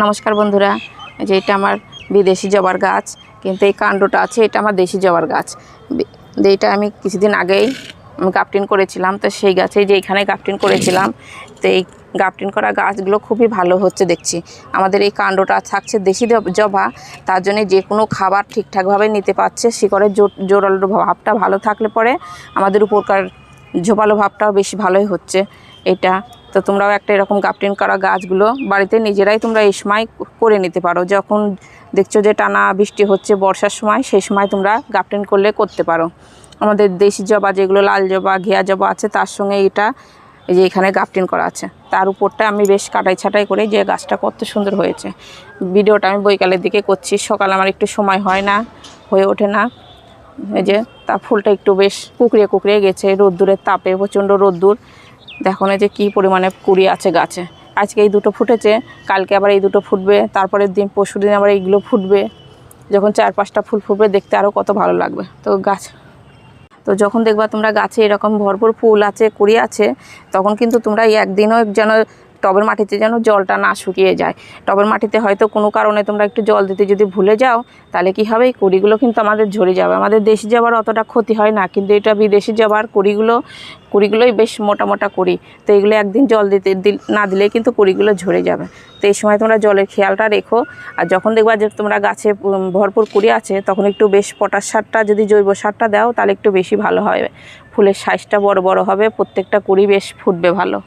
নমস্কার বন্ধুরা, যে এটা আমার বিদেশি জবার গাছ, কিন্তু এই কাণ্ডটা আছে এটা আমার দেশি জবার গাছ। এইটা আমি কিছুদিন আগেই গাপটিন করেছিলাম, তো সেই গাছে যে এখানে গাপটিন করেছিলাম, তো এই গাপটিন করা গাছগুলো খুবই ভালো হচ্ছে দেখছি। আমাদের এই কাণ্ডটা থাকছে দেশি জবা, তার জন্য যে কোনো খাবার ঠিকঠাকভাবে নিতে পারছে। শিকড়ের জোরালো ভাবটা ভালো থাকলে পরে আমাদের উপকার ঝোপালো ভাবটাও বেশি ভালোই হচ্ছে এটা। তো তোমরাও একটা এরকম গাপটিন করা গাছগুলো বাড়িতে নিজেরাই তোমরা এই সময় করে নিতে পারো। যখন দেখছো যে টানা বৃষ্টি হচ্ছে বর্ষার সময়, সেই সময় তোমরা গাপটিন করতে পারো। আমাদের দেশি জবা যেগুলো লাল জবা ঘিয়া জবা আছে, তার সঙ্গে এটা এই যে এখানে গাপটিন করা আছে, তার উপরটা আমি বেশ কাটাই ছাটাই করে যে গাছটা কত সুন্দর হয়েছে। ভিডিওটা আমি বৈকালের দিকে করছি, সকালে আমার একটু সময় হয় না, হয়ে ওঠে না। এই যে তা ফুলটা একটু বেশ কুকড়িয়ে কুকড়িয়ে গেছে রোদ্দুরের তাপে, প্রচণ্ড রোদ্দুর। দেখো না যে কী পরিমাণে কুড়ি আছে গাছে। আজকে এই দুটো ফুটেছে, কালকে আবার এই দুটো ফুটবে, তারপরের দিন পরশু দিন আবার এইগুলো ফুটবে। যখন 4-5টা ফুল ফুটবে দেখতে আরও কত ভালো লাগবে। তো যখন দেখবা তোমরা গাছে এরকম ভরপুর ফুল আছে কুড়ি আছে, তখন কিন্তু তোমরা একদিনও যেন টবের মাটিতে যেন জলটা না শুকিয়ে যায়। টবের মাটিতে হয়তো কোনো কারণে তোমরা একটু জল দিতে যদি ভুলে যাও, তাহলে কি হবে, এই কুড়িগুলো কিন্তু আমাদের ঝরে যাবে। আমাদের দেশি জবার অতটা ক্ষতি হয় না, কিন্তু এটা বিদেশি জবার কুড়িগুলোই বেশ মোটা মোটা কুড়ি। তো এগুলো একদিন জল না দিলে কিন্তু কুড়িগুলো ঝরে যাবে। তো এই সময় তোমরা জলের খেয়ালটা রেখো। আর যখন দেখবা যে তোমরা গাছে ভরপুর কুড়ি আছে, তখন একটু বেশ পটাশ সারটা যদি জৈব সারটা দাও, তাহলে একটু বেশি ভালো হবে। ফুলের সাইজটা বড় বড় হবে, প্রত্যেকটা কুড়ি বেশ ফুটবে ভালো।